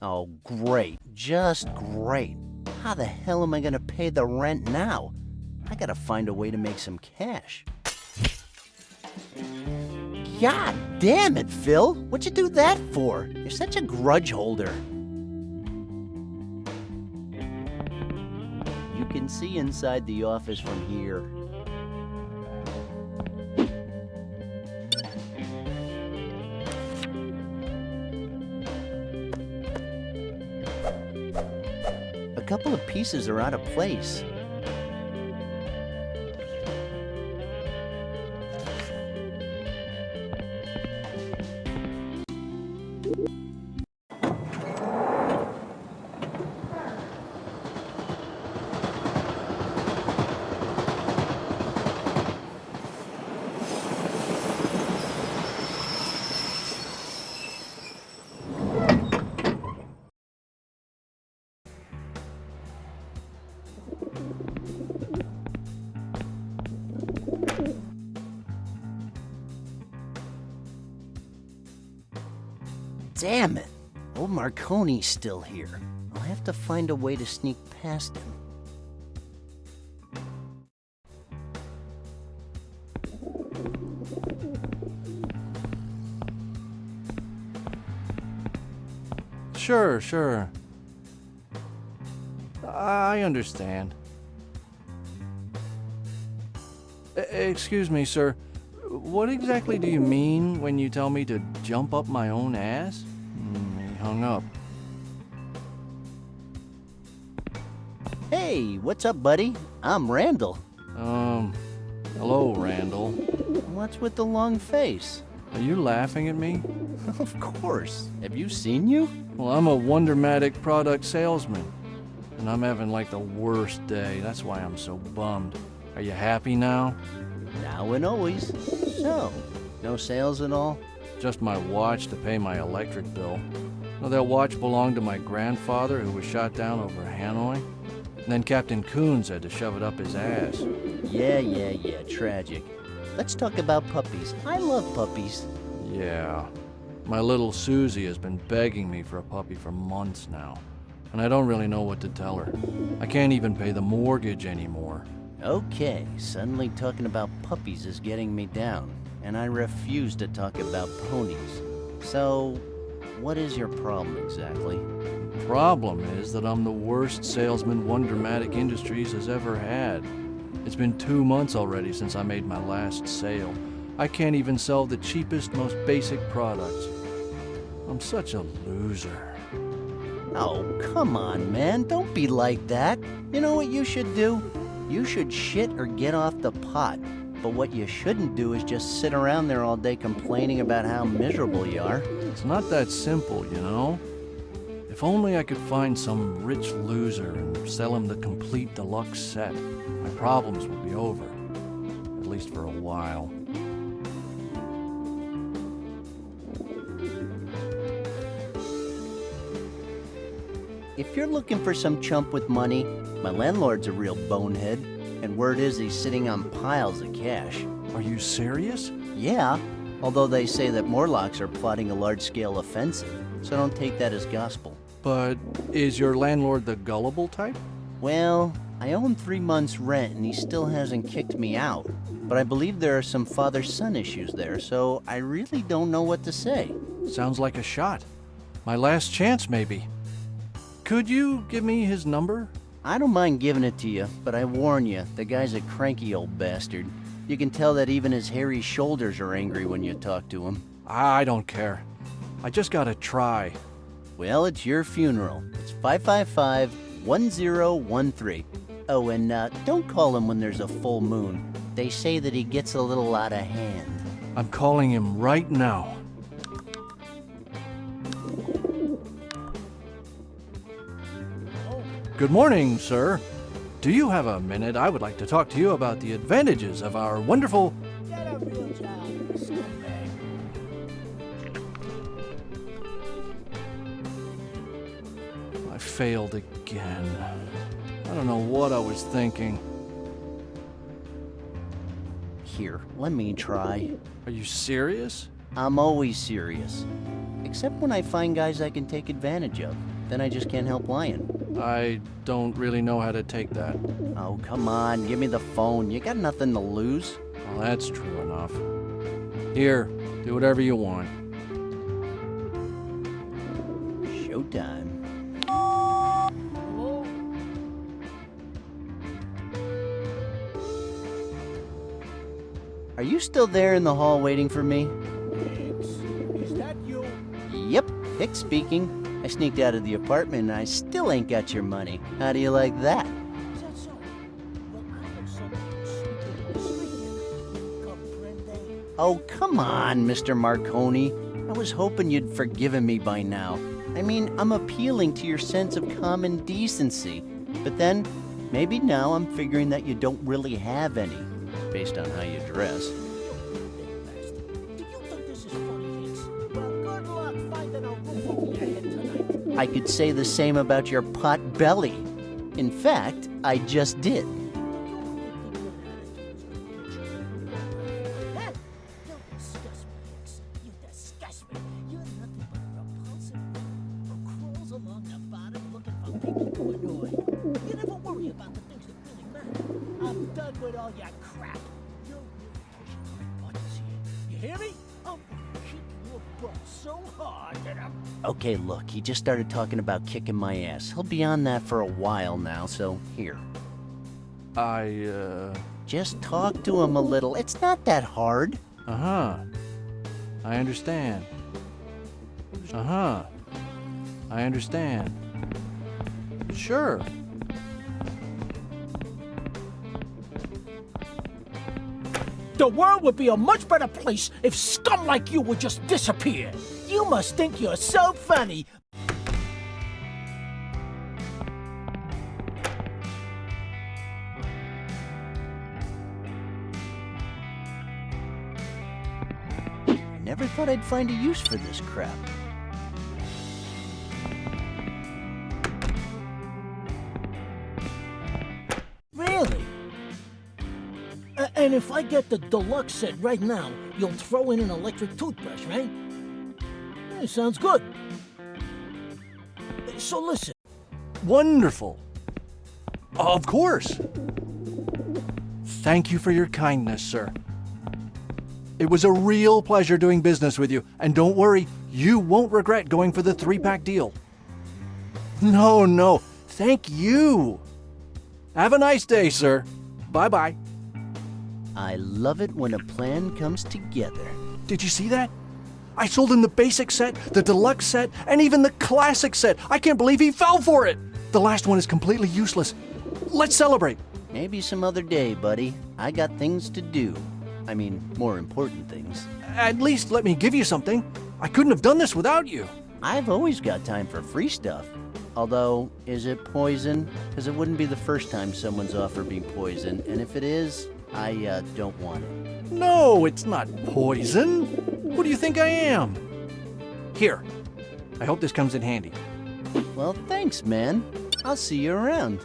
Oh, great. Just great. How the hell am I gonna pay the rent now? I gotta find a way to make some cash. God damn it, Phil! What'd you do that for? You're such a grudge holder. You can see inside the office from here. A couple of pieces are out of place. Damn it! Old Marconi's still here. I'll have to find a way to sneak past him. Sure. I understand. Excuse me, sir. What exactly do you mean when you tell me to jump up my own ass? He hung up. Hey, what's up, buddy? I'm Randal. Hello, Randal. What's with the long face? Are you laughing at me? Of course. Have you seen you? Well, I'm a Wondermatic product salesman, and I'm having like the worst day. That's why I'm so bummed. Are you happy now? Now and always. So, no sales at all? Just my watch to pay my electric bill. Well, that watch belonged to my grandfather who was shot down over Hanoi. And then Captain Coons had to shove it up his ass. Yeah, tragic. Let's talk about puppies. I love puppies. Yeah. My little Susie has been begging me for a puppy for months now. And I don't really know what to tell her. I can't even pay the mortgage anymore. Okay, suddenly talking about puppies is getting me down, and I refuse to talk about ponies. So, what is your problem exactly? Problem is that I'm the worst salesman Wondermatic Industries has ever had. It's been 2 months already since I made my last sale. I can't even sell the cheapest, most basic products. I'm such a loser. Oh, come on, man. Don't be like that. You know what you should do? You should shit or get off the pot. But what you shouldn't do is just sit around there all day complaining about how miserable you are. It's not that simple, you know? If only I could find some rich loser and sell him the complete deluxe set, my problems would be over. At least for a while. If you're looking for some chump with money, my landlord's a real bonehead, and word is he's sitting on piles of cash. Are you serious? Yeah, although they say that Morlocks are plotting a large-scale offensive, so don't take that as gospel. But is your landlord the gullible type? Well, I owe him 3 months' rent, and he still hasn't kicked me out. But I believe there are some father-son issues there, so I really don't know what to say. Sounds like a shot. My last chance, maybe. Could you give me his number? I don't mind giving it to you, but I warn you, the guy's a cranky old bastard. You can tell that even his hairy shoulders are angry when you talk to him. I don't care. I just gotta try. Well, it's your funeral. It's 555-1013. Oh, and don't call him when there's a full moon. They say that he gets a little out of hand. I'm calling him right now. Good morning, sir. Do you have a minute? I would like to talk to you about the advantages of our wonderful... Get a real job, scumbag. I failed again. I don't know what I was thinking. Here, let me try. Are you serious? I'm always serious. Except when I find guys I can take advantage of. Then I just can't help lying. I don't really know how to take that. Oh, come on, give me the phone. You got nothing to lose. Well, that's true enough. Here, do whatever you want. Showtime. Hello? Are you still there in the hall waiting for me? Hicks, is that you? Yep, Hicks speaking. I sneaked out of the apartment and I still ain't got your money. How do you like that? Is that so? Well, I know someone who's sleeping. Comprende? Oh, come on, Mr. Marconi. I was hoping you'd forgiven me by now. I mean, I'm appealing to your sense of common decency. But then, maybe now I'm figuring that you don't really have any, based on how you dress. Do you think this is funny, Hicks? Well, good luck finding a roof over your head tonight. I could say the same about your pot belly. In fact, I just did. You disgust me, Hicks. You disgust me. You're nothing but a repulsive who crawls along the bottom looking for people to annoy. You never worry about the things that really matter. I'm done with all your crap. You're really pushing my buttons here. You hear me? I'm gonna kick your butt so hard that I'm... Okay, look, he just started talking about kicking my ass. He'll be on that for a while now, so here. Just talk to him a little. It's not that hard. Uh-huh. I understand. Uh-huh. I understand. Sure. The world would be a much better place if scum like you would just disappear. You must think you're so funny. I never thought I'd find a use for this crap. Really? And if I get the deluxe set right now, you'll throw in an electric toothbrush, right? Sounds good. So listen. Wonderful. Of course. Thank you for your kindness, sir. It was a real pleasure doing business with you, and don't worry, you won't regret going for the 3-pack deal. No, thank you. Have a nice day, sir. Bye-bye. I love it when a plan comes together. Did you see that? I sold him the basic set, the deluxe set, and even the classic set. I can't believe he fell for it. The last one is completely useless. Let's celebrate. Maybe some other day, buddy. I got things to do. I mean, more important things. At least let me give you something. I couldn't have done this without you. I've always got time for free stuff. Although, is it poison? Because it wouldn't be the first time someone's offered me poison, and if it is, I don't want it. No, it's not poison. Who do you think I am? Here. I hope this comes in handy. Well, thanks, man. I'll see you around.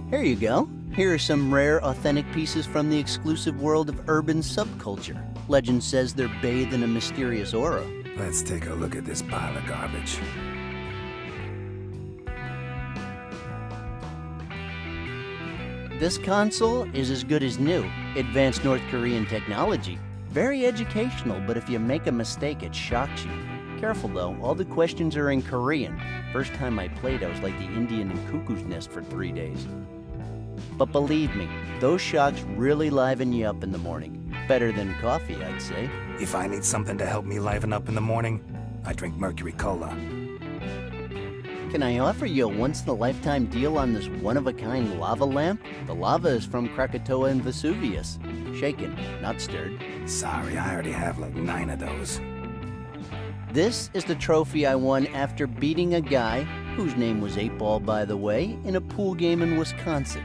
Here you go. Here are some rare, authentic pieces from the exclusive world of urban subculture. Legend says they're bathed in a mysterious aura. Let's take a look at this pile of garbage. This console is as good as new. Advanced North Korean technology. Very educational, but if you make a mistake, it shocks you. Careful though, all the questions are in Korean. First time I played, I was like the Indian in Cuckoo's Nest for 3 days. But believe me, those shocks really liven you up in the morning. better than coffee, I'd say. If I need something to help me liven up in the morning, I drink mercury cola. Can I offer you a once-in-a-lifetime deal on this one-of-a-kind lava lamp? The lava is from Krakatoa and Vesuvius. Shaken, not stirred. Sorry, I already have like 9 of those. This is the trophy I won after beating a guy, whose name was 8-Ball by the way, in a pool game in Wisconsin.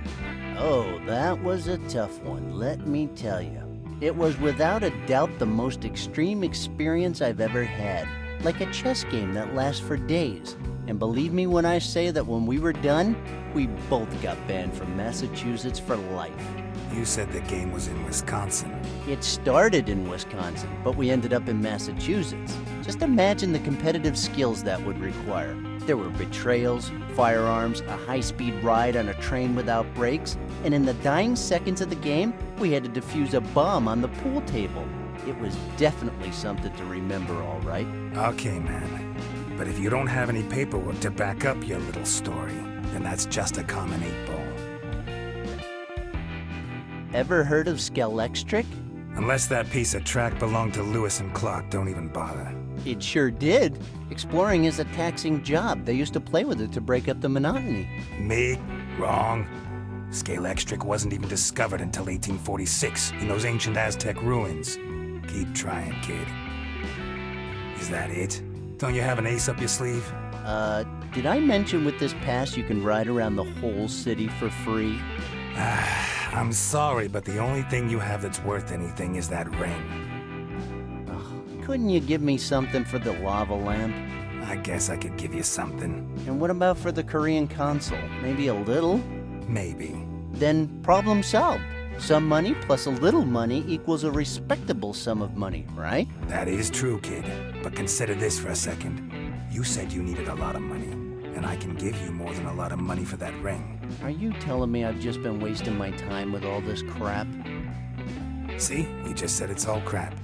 Oh, that was a tough one, let me tell you. It was without a doubt the most extreme experience I've ever had. Like a chess game that lasts for days. And believe me when I say that when we were done, we both got banned from Massachusetts for life. You said the game was in Wisconsin. It started in Wisconsin, but we ended up in Massachusetts. Just imagine the competitive skills that would require. There were betrayals, firearms, a high-speed ride on a train without brakes, and in the dying seconds of the game, we had to defuse a bomb on the pool table. It was definitely something to remember, all right. Okay, man. But if you don't have any paperwork to back up your little story, then that's just a common 8-Ball. Ever heard of Skelextric? Unless that piece of track belonged to Lewis and Clark, don't even bother. It sure did. Exploring is a taxing job. They used to play with it to break up the monotony. Me? Wrong. Skelextric wasn't even discovered until 1846 in those ancient Aztec ruins. Keep trying, kid. Is that it? Don't you have an ace up your sleeve? Did I mention with this pass you can ride around the whole city for free? I'm sorry, but the only thing you have that's worth anything is that ring. Couldn't you give me something for the lava lamp? I guess I could give you something. And what about for the Korean consul? Maybe a little? Maybe. Then problem solved. Some money plus a little money equals a respectable sum of money, right? That is true, kid. But consider this for a second. You said you needed a lot of money, and I can give you more than a lot of money for that ring. Are you telling me I've just been wasting my time with all this crap? See? You just said it's all crap.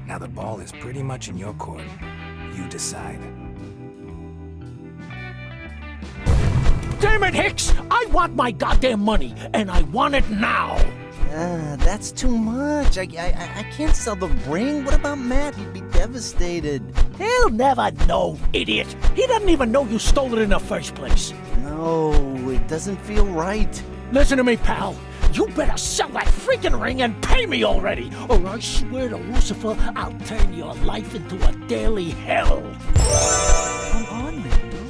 Now the ball is pretty much in your court. You decide. Damn it, Hicks! I want my goddamn money, and I want it now! That's too much. I can't sell the ring. What about Matt? He'd be devastated. He'll never know, idiot! He doesn't even know you stole it in the first place. No, it doesn't feel right. Listen to me, pal. You better sell that freaking ring and pay me already, or I swear to Lucifer, I'll turn your life into a daily hell. Come on, Randal.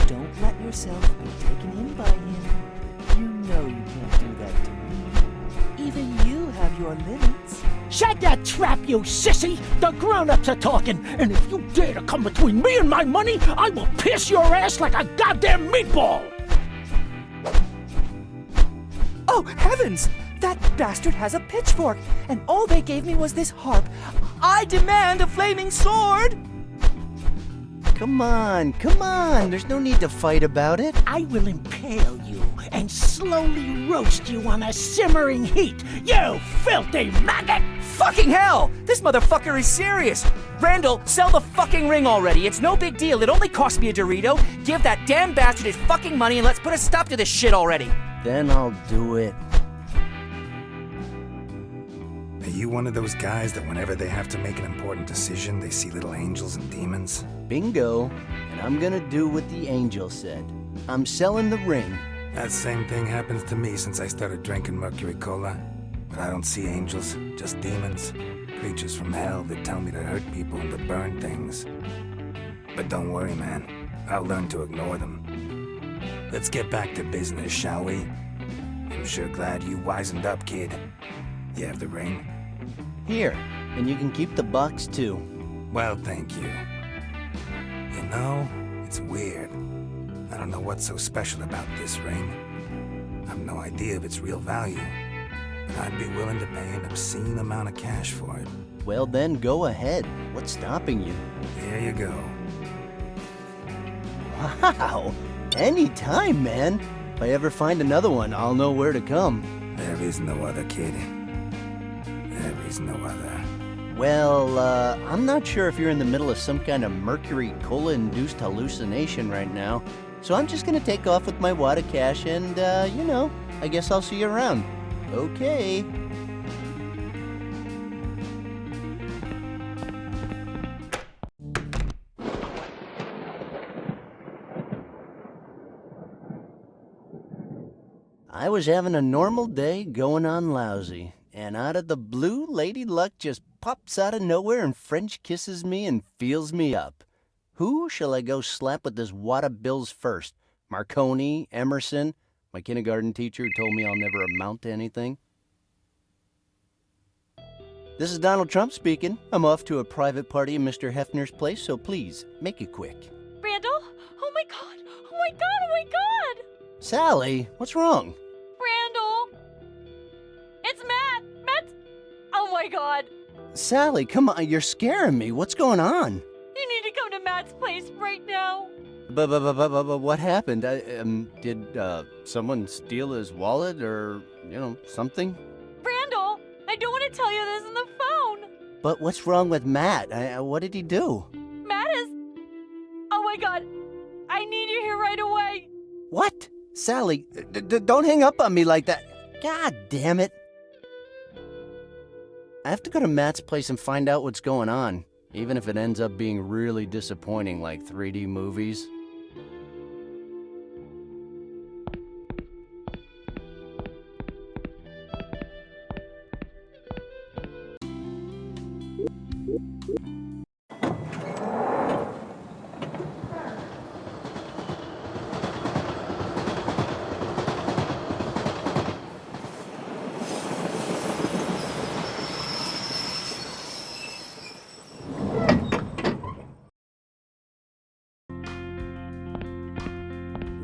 Don't let yourself be taken in by him. You know you can't do that to me. Even you have your limits. Shut that trap, you sissy! The grown-ups are talking, and if you dare to come between me and my money, I will pierce your ass like a goddamn meatball! Oh, heavens! That bastard has a pitchfork, and all they gave me was this harp. I demand a flaming sword! Come on. There's no need to fight about it. I will impale you and slowly roast you on a simmering heat, you filthy maggot! Fucking hell! This motherfucker is serious! Randal, sell the fucking ring already. It's no big deal. It only cost me a Dorito. Give that damn bastard his fucking money and let's put a stop to this shit already. Then I'll do it. Are you one of those guys that whenever they have to make an important decision, they see little angels and demons? Bingo. And I'm gonna do what the angel said. I'm selling the ring. That same thing happens to me since I started drinking mercury cola. But I don't see angels, just demons. Creatures from hell that tell me to hurt people and to burn things. But don't worry, man. I'll learn to ignore them. Let's get back to business, shall we? I'm sure glad you wisened up, kid. You have the ring? Here, and you can keep the box too. Well, thank you. You know, it's weird. I don't know what's so special about this ring. I've no idea of its real value. But I'd be willing to pay an obscene amount of cash for it. Well then, go ahead. What's stopping you? Here you go. Wow! Anytime, man. If I ever find another one, I'll know where to come. There is no other, kid. There is no other. Well, I'm not sure if you're in the middle of some kind of mercury cola-induced hallucination right now, so I'm just gonna take off with my wad of cash and, I guess I'll see you around. Okay. I was having a normal day going on lousy, and out of the blue, Lady Luck just pops out of nowhere and French kisses me and feels me up. Who shall I go slap with this wad of bills first? Marconi, Emerson, my kindergarten teacher who told me I'll never amount to anything? This is Donald Trump speaking. I'm off to a private party in Mr. Hefner's place, so please, make it quick. Randal? Oh my god! Oh my god! Oh my god! Sally, what's wrong? Randal! It's Matt! Matt! Oh my god! Sally, come on, you're scaring me. What's going on? You need to come to Matt's place right now! But what happened? Did someone steal his wallet or, something? Randal! I don't want to tell you this on the phone! But what's wrong with Matt? What did he do? Matt is... Oh my god! I need you here right away! What? Sally, don't hang up on me like that. God damn it. I have to go to Matt's place and find out what's going on, even if it ends up being really disappointing like 3D movies.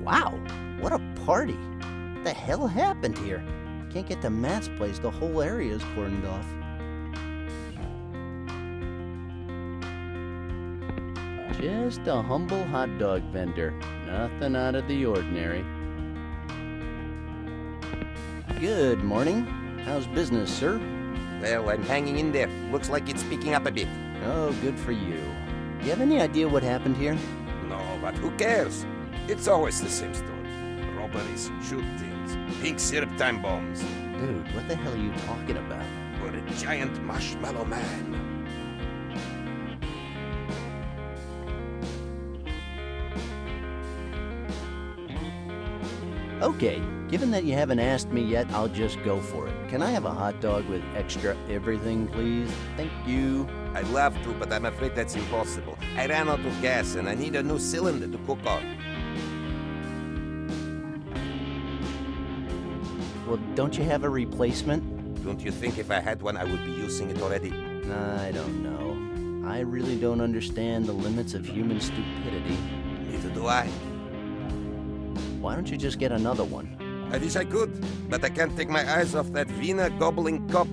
Wow, what a party. What the hell happened here? Can't get to Matt's place, the whole area is cordoned off. Just a humble hot dog vendor. Nothing out of the ordinary. Good morning. How's business, sir? Well, I'm hanging in there. Looks like it's picking up a bit. Oh, good for you. You have any idea what happened here? No, but who cares? It's always the same story. Robberies, shootings, pink syrup time bombs. Dude, what the hell are you talking about? Or a giant marshmallow man. Okay, given that you haven't asked me yet, I'll just go for it. Can I have a hot dog with extra everything, please? Thank you. I'd love to, but I'm afraid that's impossible. I ran out of gas and I need a new cylinder to cook on. Well, don't you have a replacement? Don't you think if I had one, I would be using it already? I don't know. I really don't understand the limits of human stupidity. Neither do I. Why don't you just get another one? I wish I could, but I can't take my eyes off that Wiener-gobbling cop.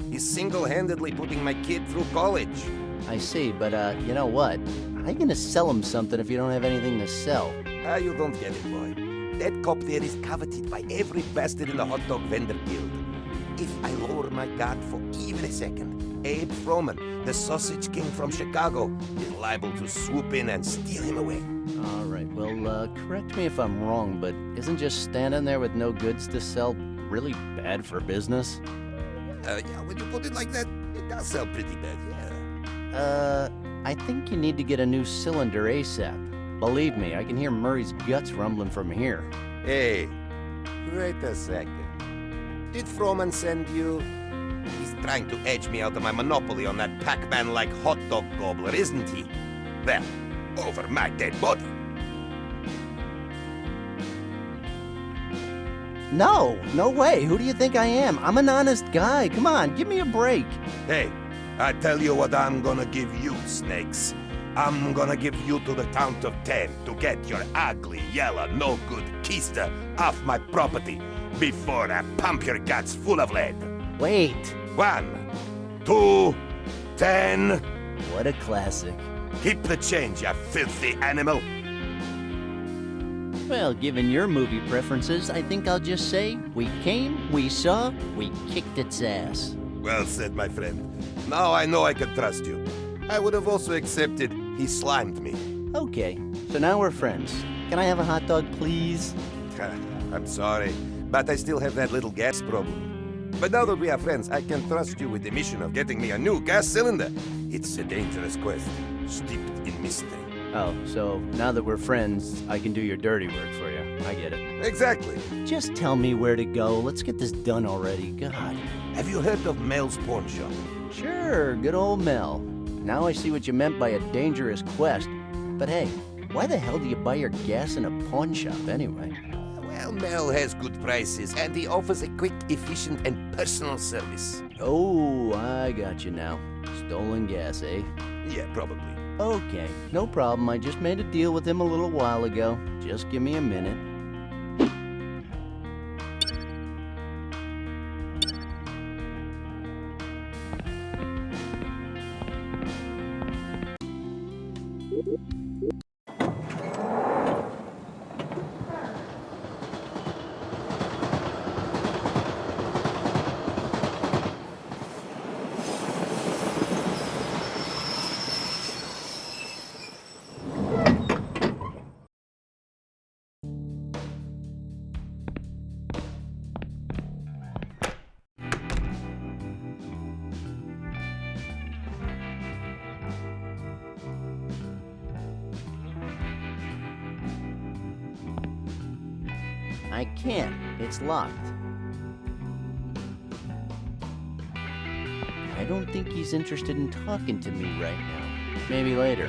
He's single-handedly putting my kid through college. I see, but you know what? How you gonna sell him something if you don't have anything to sell? Ah, you don't get it, boy. That cop there is coveted by every bastard in the hot dog vendor guild. If I lower my guard for even a second, Abe Froman, the sausage king from Chicago, is liable to swoop in and steal him away. All right, well, correct me if I'm wrong, but isn't just standing there with no goods to sell really bad for business? Yeah, when you put it like that, it does sell pretty bad, yeah. I think you need to get a new cylinder ASAP. Believe me, I can hear Murray's guts rumbling from here. Hey, wait a second. Did Froman send you? He's trying to edge me out of my monopoly on that Pac-Man-like hot dog gobbler, isn't he? Well, over my dead body. No way. Who do you think I am? I'm an honest guy. Come on, give me a break. Hey, I tell you what I'm gonna give you, snakes. I'm gonna give you to the count of 10 to get your ugly, yellow, no-good keister off my property before I pump your guts full of lead. Wait. 1, 2, 10. What a classic. Keep the change, you filthy animal. Well, given your movie preferences, I think I'll just say, we came, we saw, we kicked its ass. Well said, my friend. Now I know I can trust you. I would have also accepted he slimed me. Okay, so now we're friends. Can I have a hot dog, please? I'm sorry, but I still have that little gas problem. But now that we are friends, I can trust you with the mission of getting me a new gas cylinder. It's a dangerous quest, steeped in mystery. Oh, so now that we're friends, I can do your dirty work for you. I get it. Exactly. Just tell me where to go. Let's get this done already. God. Have you heard of Mel's pawn shop? Sure, good old Mel. Now I see what you meant by a dangerous quest. But hey, why the hell do you buy your gas in a pawn shop anyway? Well, Mel has good prices, and he offers a quick, efficient, and personal service. Oh, I got you now. Stolen gas, eh? Yeah, probably. Okay, no problem. I just made a deal with him a little while ago. Just give me a minute. I can't. It's locked. I don't think he's interested in talking to me right now. Maybe later.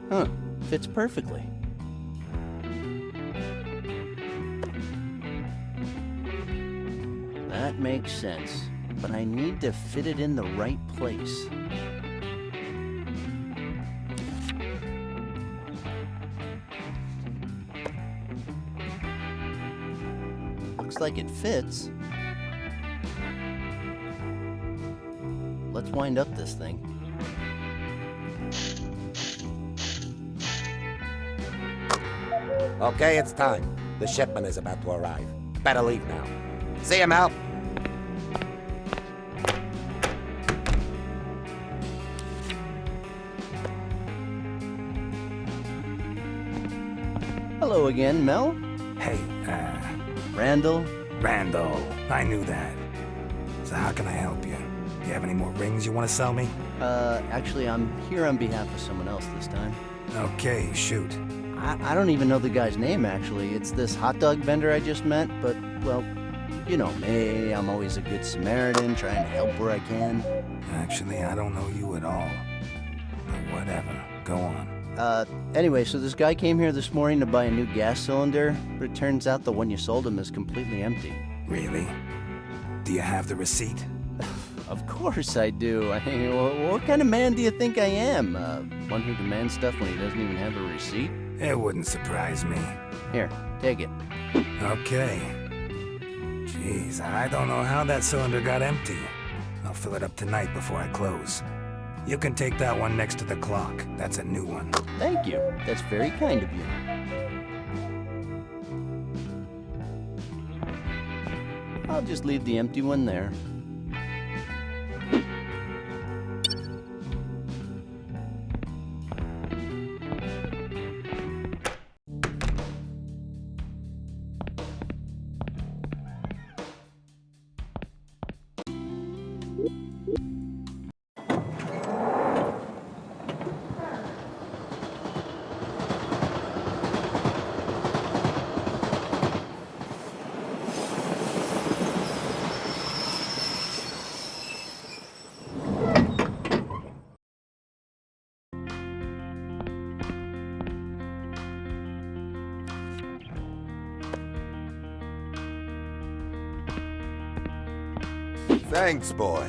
Huh, fits perfectly. That makes sense, but I need to fit it in the right place. Looks like it fits. Let's wind up this thing. Okay, it's time. The shipment is about to arrive. Better leave now. See you, Mel. Hello again, Mel. Hey, Randal. Randal. I knew that. So how can I help you? You have any more rings you want to sell me? Actually, I'm here on behalf of someone else this time. Okay, shoot. I don't even know the guy's name, actually. It's this hot dog vendor I just met, but, well, you know me. I'm always a good Samaritan, trying to help where I can. Actually, I don't know you at all. But whatever. Go on. Anyway, so this guy came here this morning to buy a new gas cylinder, but it turns out the one you sold him is completely empty. Really? Do you have the receipt? Of course I do. I mean, what kind of man do you think I am? One who demands stuff when he doesn't even have a receipt? It wouldn't surprise me. Here, take it. Okay. Jeez, I don't know how that cylinder got empty. I'll fill it up tonight before I close. You can take that one next to the clock. That's a new one. Thank you. That's very kind of you. I'll just leave the empty one there. Thanks, boy.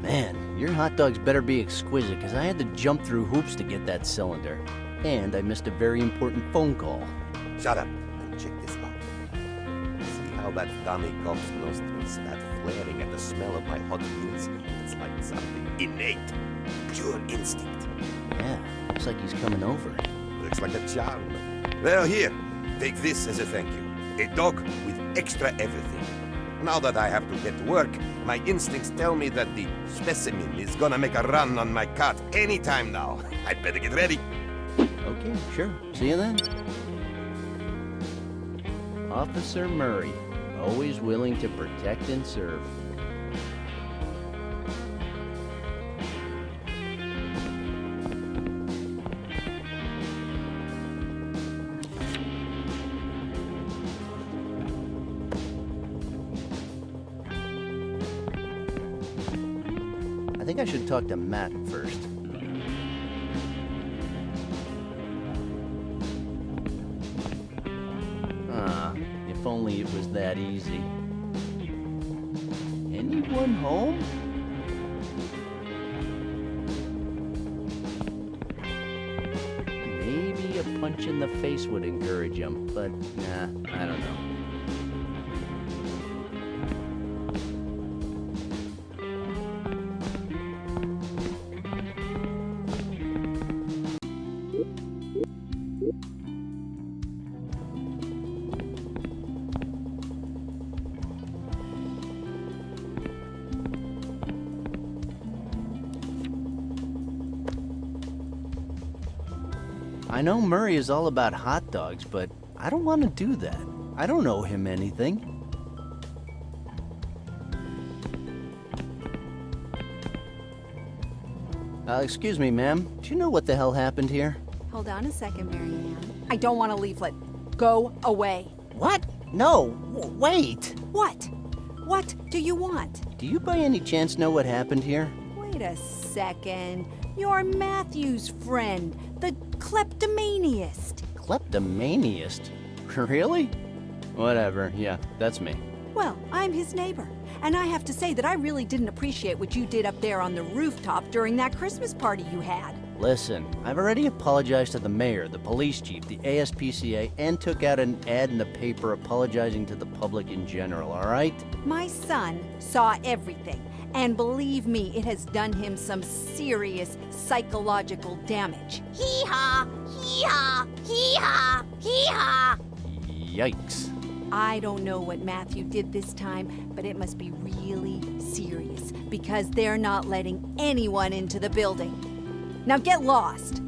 Man, your hot dogs better be exquisite, because I had to jump through hoops to get that cylinder. And I missed a very important phone call. Shut up and check this out. See how that dummy cop's nostrils start flaring at the smell of my hot meals? It's like something innate, pure instinct. Yeah, looks like he's coming over. Looks like a charm. Well, here, take this as a thank you. A dog with extra everything. Now that I have to get to work, my instincts tell me that the specimen is gonna make a run on my cot anytime now. I'd better get ready. Okay, sure. See you then. Officer Murray, always willing to protect and serve. I think I should talk to Matt first. If only it was that easy. Anyone home? Maybe a punch in the face would encourage him, but nah, I don't know. I know Murray is all about hot dogs, but I don't want to do that. I don't owe him anything. Excuse me, ma'am. Do you know what the hell happened here? Hold on a second, Marianne. I don't want a leaflet. Go away. What? No, wait. What? What do you want? Do you by any chance know what happened here? Wait a second. You're Matthew's friend, the kleptomaniast. Kleptomaniast? Really? Whatever, yeah, that's me. Well, I'm his neighbor, and I have to say that I really didn't appreciate what you did up there on the rooftop during that Christmas party you had. Listen, I've already apologized to the mayor, the police chief, the ASPCA, and took out an ad in the paper apologizing to the public in general, all right? My son saw everything, and believe me, it has done him some serious psychological damage. Hee-haw! Hee-haw! Hee-haw! Hee-haw! Yikes. I don't know what Matthew did this time, but it must be really serious because they're not letting anyone into the building. Now get lost.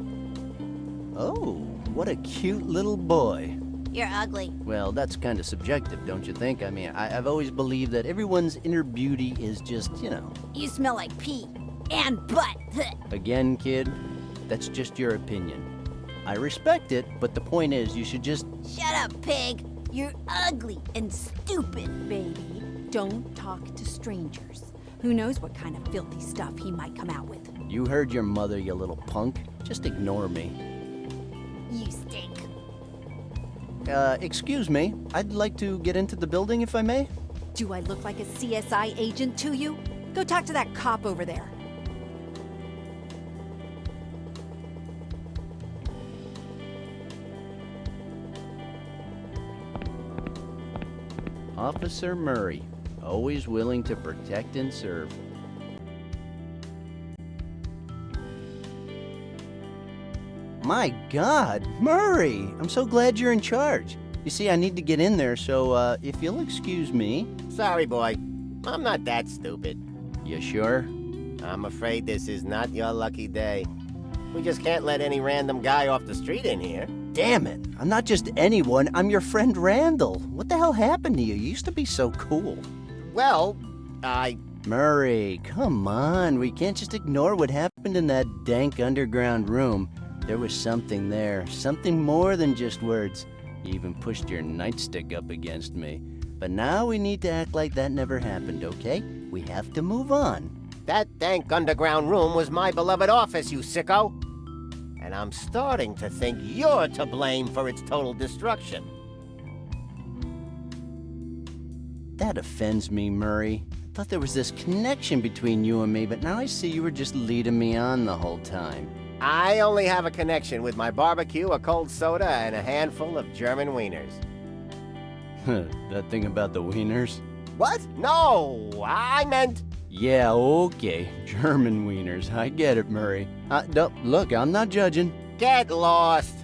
Oh, what a cute little boy. You're ugly. Well, that's kind of subjective, don't you think? I mean, I've always believed that everyone's inner beauty is just, you know. You smell like pee and butt. Again, kid, that's just your opinion. I respect it, but the point is you should just... Shut up, pig. You're ugly and stupid, baby. Don't talk to strangers. Who knows what kind of filthy stuff he might come out with. You heard your mother, you little punk. Just ignore me. You stink. Excuse me. I'd like to get into the building if I may. Do I look like a CSI agent to you? Go talk to that cop over there. Officer Murray, always willing to protect and serve. My God, Murray! I'm so glad you're in charge. You see, I need to get in there, so if you'll excuse me. Sorry, boy. I'm not that stupid. You sure? I'm afraid this is not your lucky day. We just can't let any random guy off the street in here. Damn it! I'm not just anyone, I'm your friend Randal. What the hell happened to you? You used to be so cool. Well, Murray, come on. We can't just ignore what happened in that dank underground room. There was something there, something more than just words. You even pushed your nightstick up against me. But now we need to act like that never happened, okay? We have to move on. That dank underground room was my beloved office, you sicko. And I'm starting to think you're to blame for its total destruction. That offends me, Murray. I thought there was this connection between you and me, but now I see you were just leading me on the whole time. I only have a connection with my barbecue, a cold soda, and a handful of German wieners. That thing about the wieners? What? No, I meant... Yeah, okay. German wieners. I get it, Murray. Look, I'm not judging. Get lost.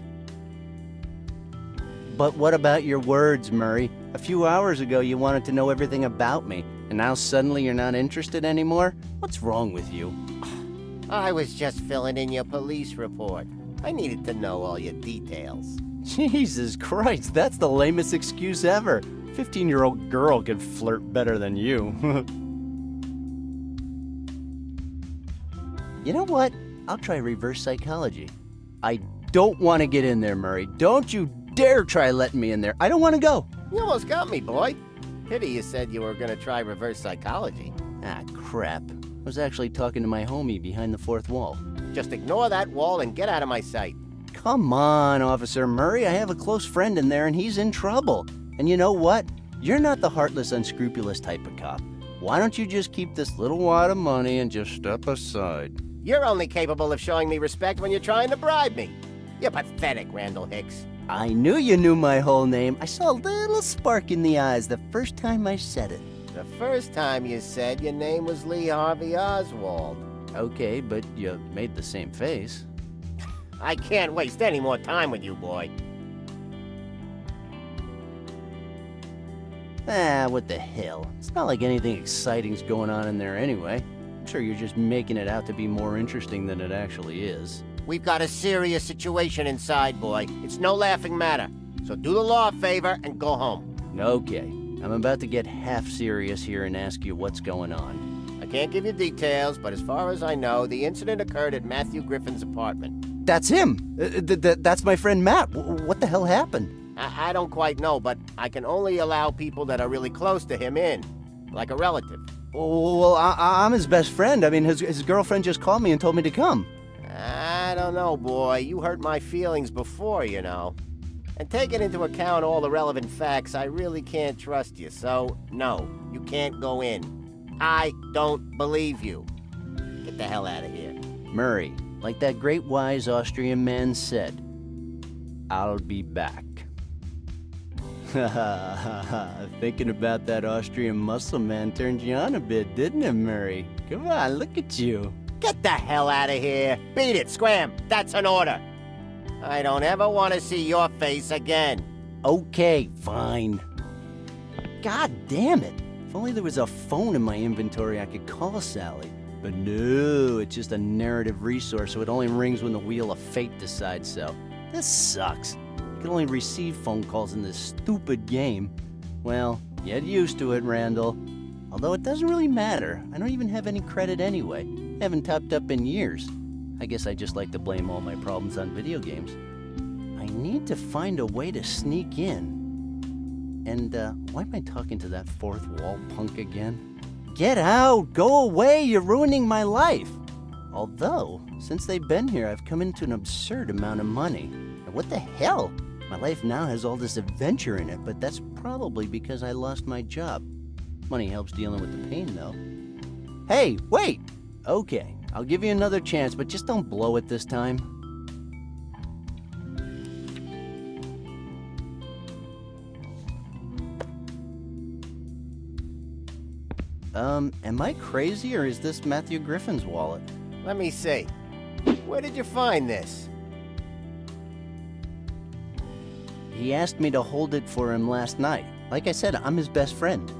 But what about your words, Murray? A few hours ago you wanted to know everything about me, and now suddenly you're not interested anymore? What's wrong with you? I was just filling in your police report. I needed to know all your details. Jesus Christ, that's the lamest excuse ever. 15-year-old girl could flirt better than you. You know what? I'll try reverse psychology. I don't want to get in there, Murray. Don't you dare try letting me in there. I don't want to go. You almost got me, boy. Pity you said you were gonna try reverse psychology. Ah, crap. I was actually talking to my homie behind the fourth wall. Just ignore that wall and get out of my sight. Come on, Officer Murray. I have a close friend in there and he's in trouble. And you know what? You're not the heartless, unscrupulous type of cop. Why don't you just keep this little wad of money and just step aside? You're only capable of showing me respect when you're trying to bribe me. You're pathetic, Randal Hicks. I knew you knew my whole name. I saw a little spark in the eyes the first time I said it. The first time you said your name was Lee Harvey Oswald. Okay, but you made the same face. I can't waste any more time with you, boy. Ah, what the hell? It's not like anything exciting's going on in there anyway. I'm sure you're just making it out to be more interesting than it actually is. We've got a serious situation inside, boy. It's no laughing matter. So do the law a favor and go home. Okay, I'm about to get half serious here and ask you what's going on. I can't give you details, but as far as I know, the incident occurred at Matthew Griffin's apartment. That's him! That's my friend Matt. What the hell happened? I don't quite know, but I can only allow people that are really close to him in, like a relative. Well, I'm his best friend. I mean, his girlfriend just called me and told me to come. I don't know, boy. You hurt my feelings before, you know. And taking into account all the relevant facts, I really can't trust you. So, no, you can't go in. I don't believe you. Get the hell out of here. Murray, like that great wise Austrian man said, I'll be back. Thinking about that Austrian muscle man turned you on a bit, didn't it, Murray? Come on, look at you. Get the hell out of here. Beat it, scram. That's an order. I don't ever want to see your face again. Okay, fine. God damn it. If only there was a phone in my inventory I could call Sally. But no, it's just a narrative resource, so it only rings when the wheel of fate decides so. This sucks. I can only receive phone calls in this stupid game. Well, get used to it, Randal. Although it doesn't really matter. I don't even have any credit anyway. I haven't topped up in years. I guess I just like to blame all my problems on video games. I need to find a way to sneak in. And, why am I talking to that fourth wall punk again? Get out! Go away! You're ruining my life! Although, since they've been here, I've come into an absurd amount of money. And what the hell? My life now has all this adventure in it, but that's probably because I lost my job. Money helps dealing with the pain, though. Hey, wait! Okay, I'll give you another chance, but just don't blow it this time. Am I crazy, or is this Matthew Griffin's wallet? Let me see. Where did you find this? He asked me to hold it for him last night. Like I said, I'm his best friend.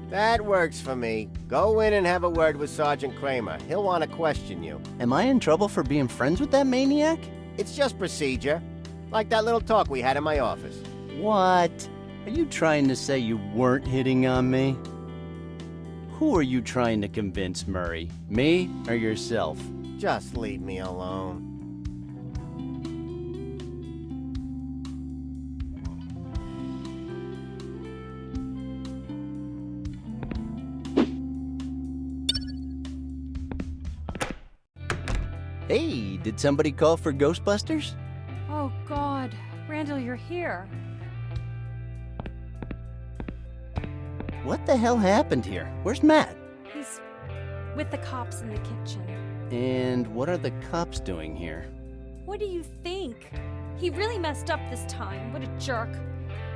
That works for me. Go in and have a word with Sergeant Kramer. He'll want to question you. Am I in trouble for being friends with that maniac? It's just procedure. Like that little talk we had in my office. What? Are you trying to say you weren't hitting on me? Who are you trying to convince, Murray? Me or yourself? Just leave me alone. Hey, did somebody call for Ghostbusters? Oh, God. Randal, you're here. What the hell happened here? Where's Matt? He's with the cops in the kitchen. And what are the cops doing here? What do you think? He really messed up this time. What a jerk.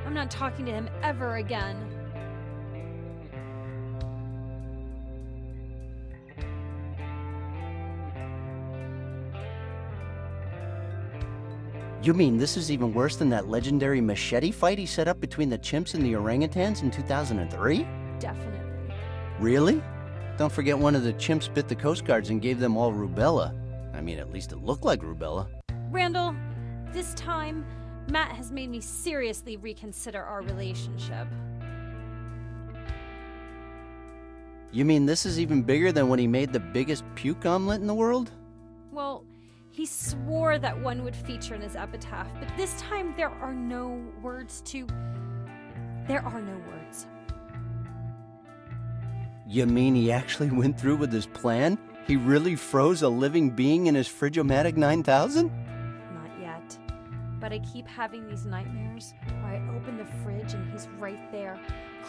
I'm not talking to him ever again. You mean this is even worse than that legendary machete fight he set up between the chimps and the orangutans in 2003? Definitely. Really? Don't forget one of the chimps bit the Coast Guards and gave them all rubella. I mean, at least it looked like rubella. Randal, this time, Matt has made me seriously reconsider our relationship. You mean this is even bigger than when he made the biggest puke omelet in the world? Well, he swore that one would feature in his epitaph, but this time there are no words. You mean he actually went through with his plan? He really froze a living being in his Frigomatic 9000? Not yet. But I keep having these nightmares where I open the fridge and he's right there,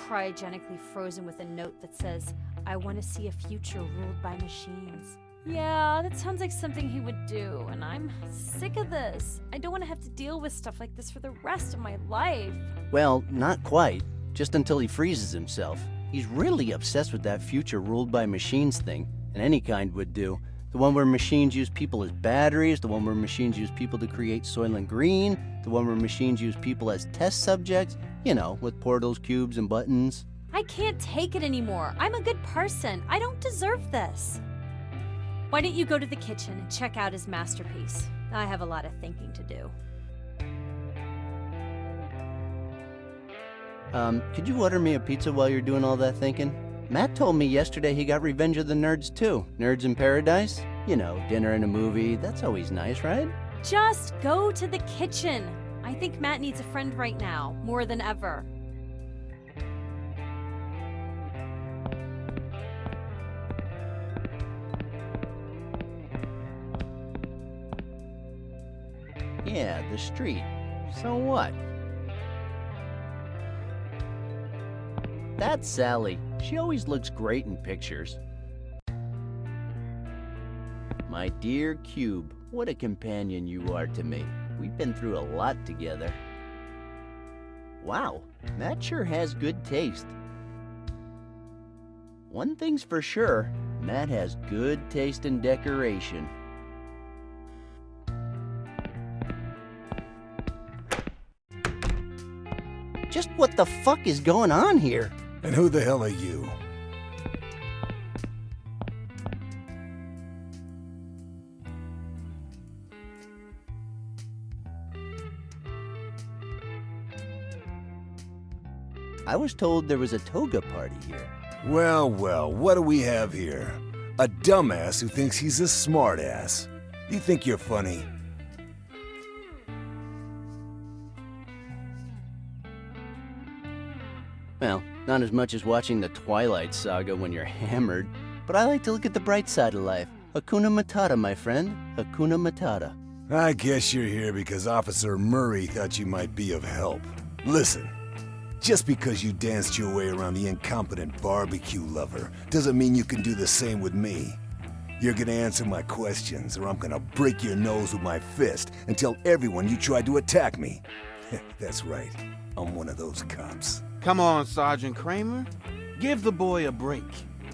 cryogenically frozen with a note that says, "I want to see a future ruled by machines." Yeah, that sounds like something he would do, and I'm sick of this. I don't want to have to deal with stuff like this for the rest of my life. Well, not quite. Just until he freezes himself. He's really obsessed with that future ruled by machines thing, and any kind would do. The one where machines use people as batteries, the one where machines use people to create Soylent Green, the one where machines use people as test subjects, you know, with portals, cubes, and buttons. I can't take it anymore. I'm a good person. I don't deserve this. Why don't you go to the kitchen and check out his masterpiece? I have a lot of thinking to do. Could you order me a pizza while you're doing all that thinking? Matt told me yesterday he got Revenge of the Nerds too. Nerds in Paradise? You know, dinner and a movie. That's always nice, right? Just go to the kitchen. I think Matt needs a friend right now, more than ever. Yeah, the street. So what? That's Sally. She always looks great in pictures. My dear Cube, what a companion you are to me. We've been through a lot together. Wow, Matt sure has good taste. One thing's for sure, Matt has good taste in decoration. Just what the fuck is going on here? And who the hell are you? I was told there was a toga party here. Well, what do we have here? A dumbass who thinks he's a smartass. You think you're funny? Well, not as much as watching the Twilight Saga when you're hammered, but I like to look at the bright side of life. Hakuna Matata, my friend. Hakuna Matata. I guess you're here because Officer Murray thought you might be of help. Listen, just because you danced your way around the incompetent barbecue lover doesn't mean you can do the same with me. You're gonna answer my questions, or I'm gonna break your nose with my fist and tell everyone you tried to attack me. That's right, I'm one of those cops. Come on, Sergeant Kramer. Give the boy a break.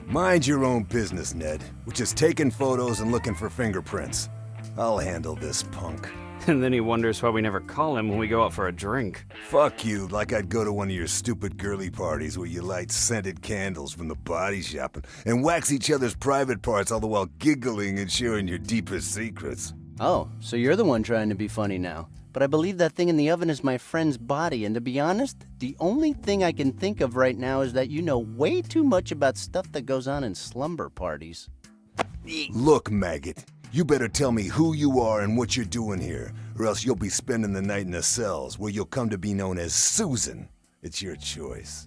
Mind your own business, Ned, which is taking photos and looking for fingerprints. I'll handle this punk. And then he wonders why we never call him when we go out for a drink. Fuck you, like I'd go to one of your stupid girly parties where you light scented candles from the body shop and wax each other's private parts all the while giggling and sharing your deepest secrets. Oh, so you're the one trying to be funny now. But I believe that thing in the oven is my friend's body, and to be honest, the only thing I can think of right now is that you know way too much about stuff that goes on in slumber parties. Look, maggot, you better tell me who you are and what you're doing here, or else you'll be spending the night in the cells, where you'll come to be known as Susan. It's your choice.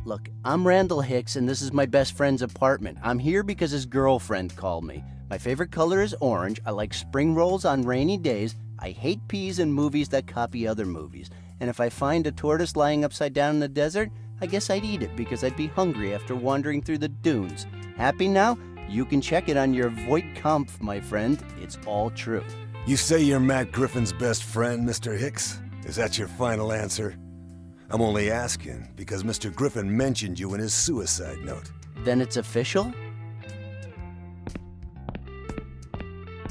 Look, I'm Randal Hicks, and this is my best friend's apartment. I'm here because his girlfriend called me. My favorite color is orange. I like spring rolls on rainy days. I hate peas in movies that copy other movies. And if I find a tortoise lying upside down in the desert, I guess I'd eat it because I'd be hungry after wandering through the dunes. Happy now? You can check it on your Voight-Kampf, my friend. It's all true. You say you're Matt Griffin's best friend, Mr. Hicks? Is that your final answer? I'm only asking because Mr. Griffin mentioned you in his suicide note. Then it's official?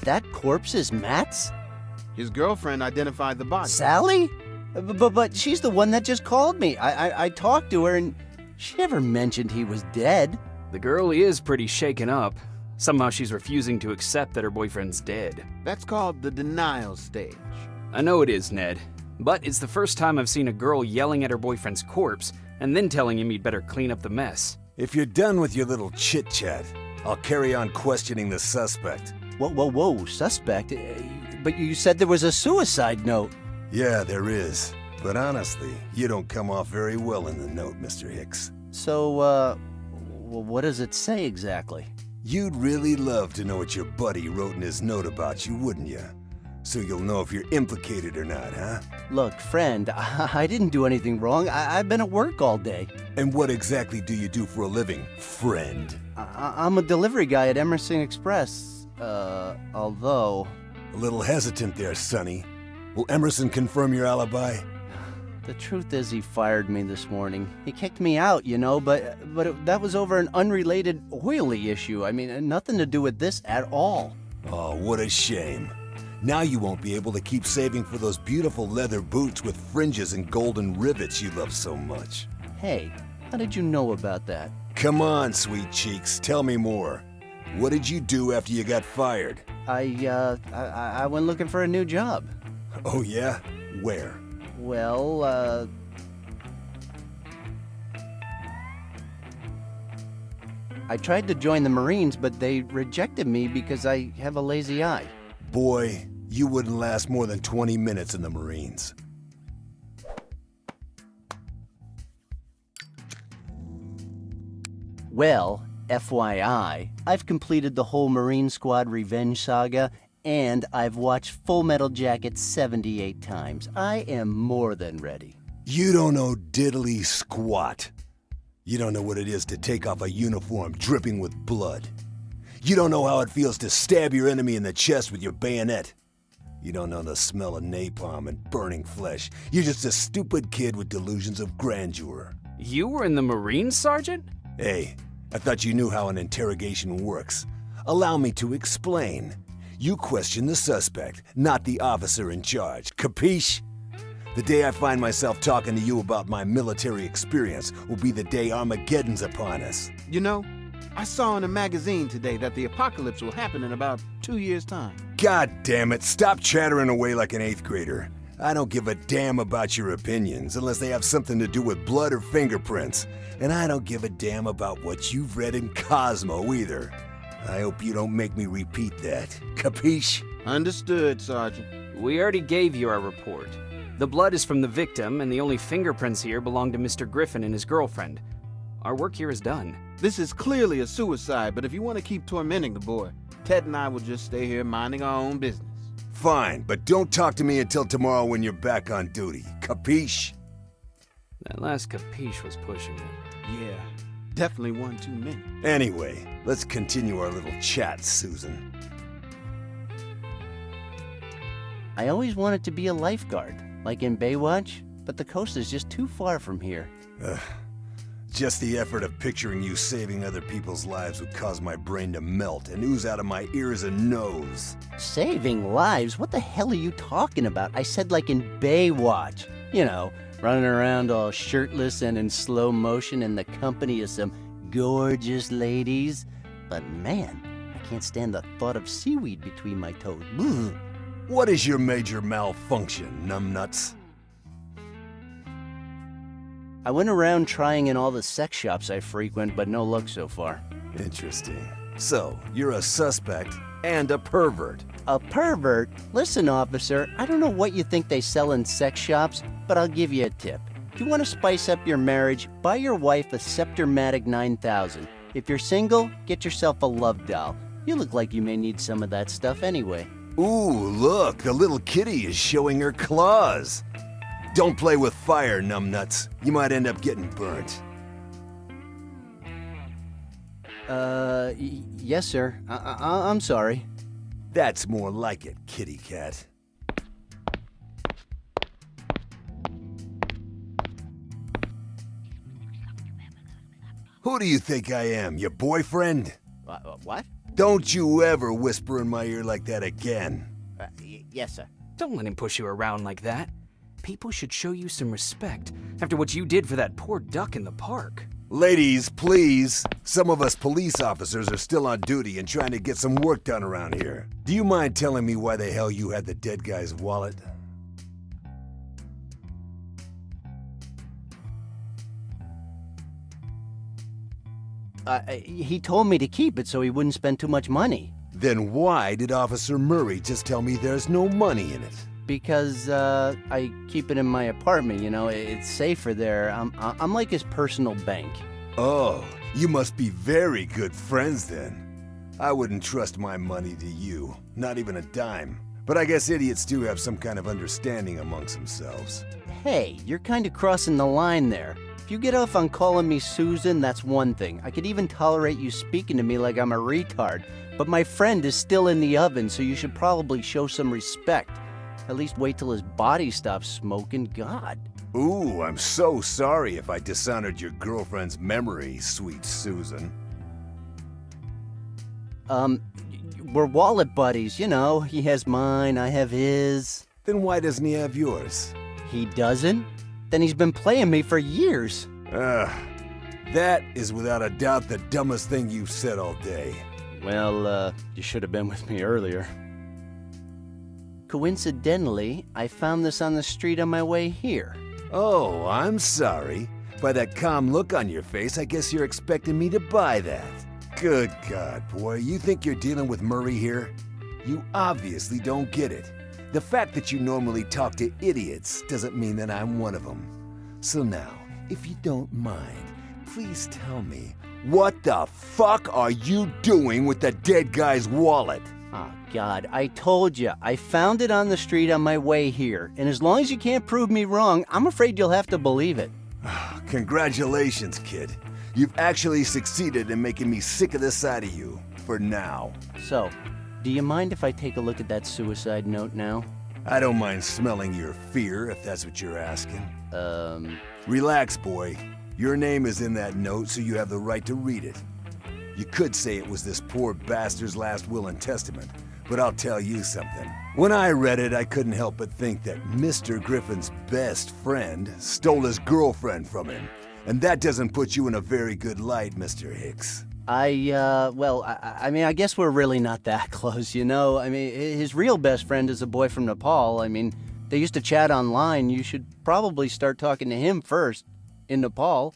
That corpse is Matt's? His girlfriend identified the body. Sally? But she's the one that just called me. I talked to her and she never mentioned he was dead. The girl is pretty shaken up. Somehow she's refusing to accept that her boyfriend's dead. That's called the denial stage. I know it is, Ned. But it's the first time I've seen a girl yelling at her boyfriend's corpse and then telling him he'd better clean up the mess. If you're done with your little chit-chat, I'll carry on questioning the suspect. Whoa, suspect? But you said there was a suicide note. Yeah, there is. But honestly, you don't come off very well in the note, Mr. Hicks. So, what does it say exactly? You'd really love to know what your buddy wrote in his note about you, wouldn't you? So you'll know if you're implicated or not, huh? Look, friend, I didn't do anything wrong. I've been at work all day. And what exactly do you do for a living, friend? I'm a delivery guy at Emerson Express. Although... A little hesitant there, Sonny. Will Emerson confirm your alibi? The truth is he fired me this morning. He kicked me out, you know, but that was over an unrelated oily issue. I mean, nothing to do with this at all. Oh, what a shame. Now you won't be able to keep saving for those beautiful leather boots with fringes and golden rivets you love so much. Hey, how did you know about that? Come on, sweet cheeks, tell me more. What did you do after you got fired? I went looking for a new job. Oh yeah? Where? Well, I tried to join the Marines, but they rejected me because I have a lazy eye. Boy, you wouldn't last more than 20 minutes in the Marines. Well, FYI, I've completed the whole Marine Squad revenge saga, and I've watched Full Metal Jacket 78 times. I am more than ready. You don't know diddly squat. You don't know what it is to take off a uniform dripping with blood. You don't know how it feels to stab your enemy in the chest with your bayonet. You don't know the smell of napalm and burning flesh. You're just a stupid kid with delusions of grandeur. You were in the Marines, Sergeant? Hey, I thought you knew how an interrogation works. Allow me to explain. You question the suspect, not the officer in charge. Capiche? The day I find myself talking to you about my military experience will be the day Armageddon's upon us. You know, I saw in a magazine today that the apocalypse will happen in about 2 years' time. God damn it, stop chattering away like an 8th grader. I don't give a damn about your opinions unless they have something to do with blood or fingerprints. And I don't give a damn about what you've read in Cosmo either. I hope you don't make me repeat that. Capiche? Understood, Sergeant. We already gave you our report. The blood is from the victim, and the only fingerprints here belong to Mr. Griffin and his girlfriend. Our work here is done. This is clearly a suicide, but if you want to keep tormenting the boy, Ted and I will just stay here minding our own business. Fine, but don't talk to me until tomorrow when you're back on duty. Capiche? That last capiche was pushing it. Yeah, definitely one too many. Anyway, let's continue our little chat, Susan. I always wanted to be a lifeguard, like in Baywatch, but the coast is just too far from here. Just the effort of picturing you saving other people's lives would cause my brain to melt and ooze out of my ears and nose. Saving lives? What the hell are you talking about? I said like in Baywatch. You know, running around all shirtless and in slow motion in the company of some gorgeous ladies. But man, I can't stand the thought of seaweed between my toes. Ugh. What is your major malfunction, numbnuts? I went around trying in all the sex shops I frequent, but no luck so far. Interesting. So, you're a suspect and a pervert. A pervert? Listen, officer, I don't know what you think they sell in sex shops, but I'll give you a tip. If you want to spice up your marriage, buy your wife a Sceptermatic 9000. If you're single, get yourself a love doll. You look like you may need some of that stuff anyway. Ooh, look, the little kitty is showing her claws. Don't play with fire, numbnuts. You might end up getting burnt. Yes, sir. I'm sorry. That's more like it, kitty cat. Who do you think I am, your boyfriend? What? Don't you ever whisper in my ear like that again. Yes, sir. Don't let him push you around like that. People should show you some respect after what you did for that poor duck in the park. Ladies, please. Some of us police officers are still on duty and trying to get some work done around here. Do you mind telling me why the hell you had the dead guy's wallet? He told me to keep it so he wouldn't spend too much money. Then why did Officer Murray just tell me there's no money in it? Because I keep it in my apartment, you know, it's safer there. I'm like his personal bank. Oh, you must be very good friends then. I wouldn't trust my money to you, not even a dime. But I guess idiots do have some kind of understanding amongst themselves. Hey, you're kind of crossing the line there. If you get off on calling me Susan, that's one thing. I could even tolerate you speaking to me like I'm a retard. But my friend is still in the oven, so you should probably show some respect. At least wait till his body stops smoking. God. Ooh, I'm so sorry if I dishonored your girlfriend's memory, sweet Susan. We're wallet buddies, you know. He has mine, I have his. Then why doesn't he have yours? He doesn't? Then he's been playing me for years. That is without a doubt the dumbest thing you've said all day. Well, you should have been with me earlier. Coincidentally, I found this on the street on my way here. Oh, I'm sorry. By that calm look on your face, I guess you're expecting me to buy that. Good God, boy, you think you're dealing with Murray here? You obviously don't get it. The fact that you normally talk to idiots doesn't mean that I'm one of them. So now, if you don't mind, please tell me, what the fuck are you doing with the dead guy's wallet? Oh, God, I told you. I found it on the street on my way here. And as long as you can't prove me wrong, I'm afraid you'll have to believe it. Congratulations, kid. You've actually succeeded in making me sick of the sight of you. For now. So, do you mind if I take a look at that suicide note now? I don't mind smelling your fear, if that's what you're asking. Relax, boy. Your name is in that note, so you have the right to read it. You could say it was this poor bastard's last will and testament, but I'll tell you something. When I read it, I couldn't help but think that Mr. Griffin's best friend stole his girlfriend from him. And that doesn't put you in a very good light, Mr. Hicks. I mean, I guess we're really not that close, you know? I mean, his real best friend is a boy from Nepal. I mean, they used to chat online. You should probably start talking to him first. In Nepal.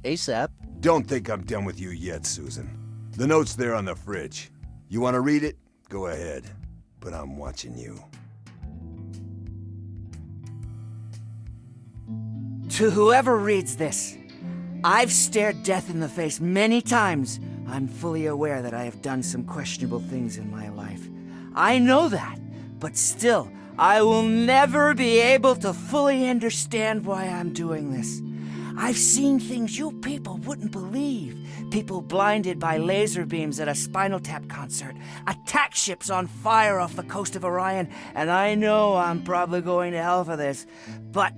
ASAP. Don't think I'm done with you yet, Susan. The note's there on the fridge. You want to read it? Go ahead. But I'm watching you. To whoever reads this, I've stared death in the face many times. I'm fully aware that I have done some questionable things in my life. I know that, but still, I will never be able to fully understand why I'm doing this. I've seen things you people wouldn't believe. People blinded by laser beams at a Spinal Tap concert, attack ships on fire off the coast of Orion, and I know I'm probably going to hell for this, but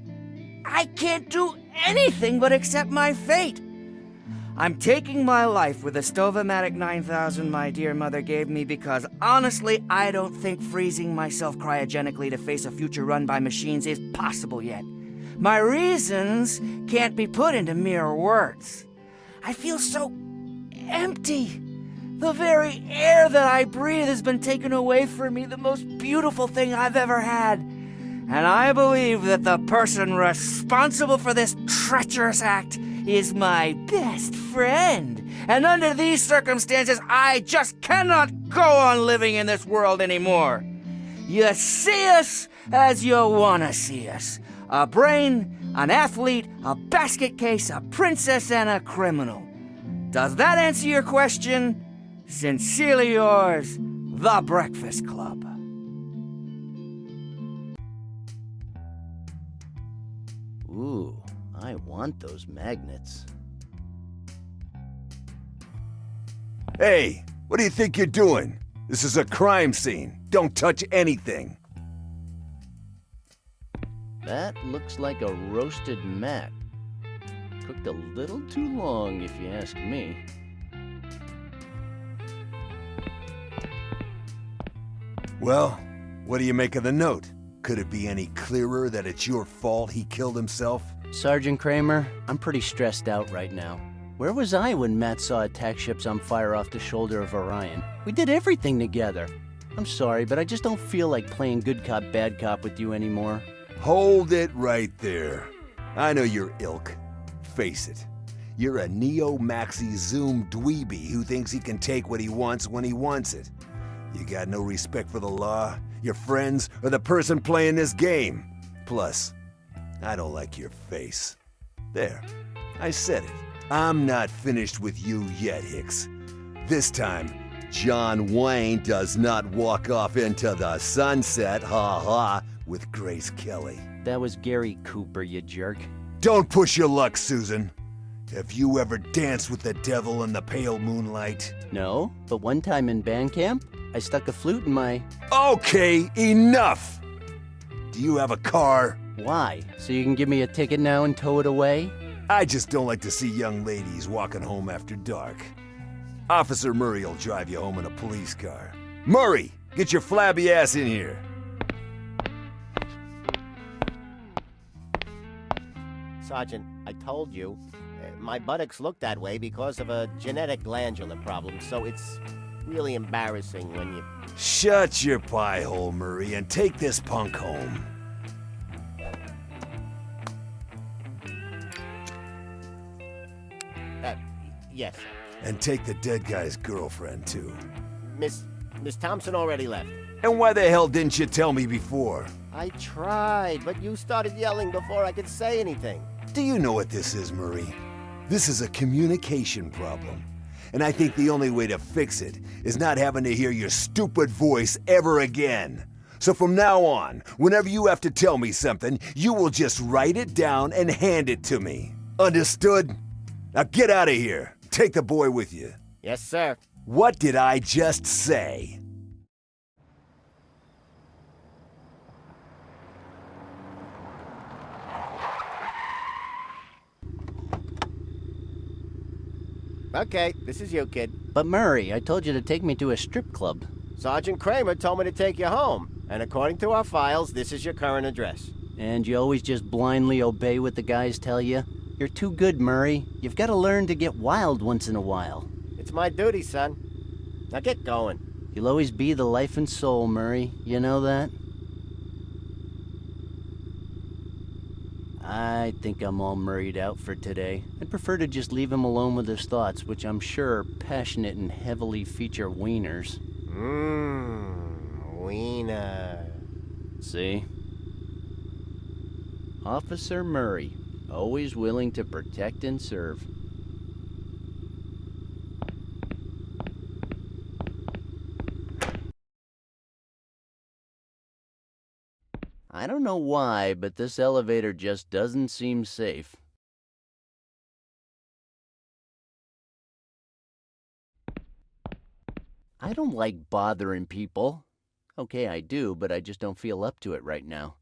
I can't do anything but accept my fate. I'm taking my life with the Stovomatic 9000 my dear mother gave me because, honestly, I don't think freezing myself cryogenically to face a future run by machines is possible yet. My reasons can't be put into mere words. I feel so empty. The very air that I breathe has been taken away from me, the most beautiful thing I've ever had. And I believe that the person responsible for this treacherous act is my best friend. And under these circumstances, I just cannot go on living in this world anymore. You see us as you want to see us. A brain, an athlete, a basket case, a princess, and a criminal. Does that answer your question? Sincerely yours, The Breakfast Club. Ooh, I want those magnets. Hey, what do you think you're doing? This is a crime scene. Don't touch anything. That looks like a roasted mat. Cooked a little too long, if you ask me. Well, what do you make of the note? Could it be any clearer that it's your fault he killed himself? Sergeant Kramer, I'm pretty stressed out right now. Where was I when Matt saw attack ships on fire off the shoulder of Orion? We did everything together. I'm sorry, but I just don't feel like playing good cop, bad cop with you anymore. Hold it right there. I know your ilk. Face it. You're a neo-maxi zoom dweeby who thinks he can take what he wants when he wants it. You got no respect for the law, your friends, or the person playing this game. Plus, I don't like your face. There, I said it. I'm not finished with you yet, Hicks. This time, John Wayne does not walk off into the sunset, ha-ha, with Grace Kelly. That was Gary Cooper, you jerk. Don't push your luck, Susan. Have you ever danced with the devil in the pale moonlight? No, but one time in band camp, I stuck a flute in my... Okay, enough! Do you have a car? Why? So you can give me a ticket now and tow it away? I just don't like to see young ladies walking home after dark. Officer Murray will drive you home in a police car. Murray, get your flabby ass in here. Sergeant, I told you, my buttocks look that way because of a genetic glandular problem, so it's really embarrassing when you... Shut your pie hole, Murray, and take this punk home. Yes. And take the dead guy's girlfriend, too. Miss Thompson already left. And why the hell didn't you tell me before? I tried, but you started yelling before I could say anything. Do you know what this is, Murray? This is a communication problem. And I think the only way to fix it is not having to hear your stupid voice ever again. So from now on, whenever you have to tell me something, you will just write it down and hand it to me. Understood? Now get out of here. Take the boy with you. Yes, sir. What did I just say? Okay, this is you, kid. But Murray, I told you to take me to a strip club. Sergeant Kramer told me to take you home, and according to our files, this is your current address. And you always just blindly obey what the guys tell you? You're too good, Murray. You've got to learn to get wild once in a while. It's my duty, son. Now get going. You'll always be the life and soul, Murray. You know that? I think I'm all Murrayed out for today. I'd prefer to just leave him alone with his thoughts, which I'm sure are passionate and heavily feature wieners. Wiener. See? Officer Murray, always willing to protect and serve. I don't know why, but this elevator just doesn't seem safe. I don't like bothering people. Okay, I do, but I just don't feel up to it right now.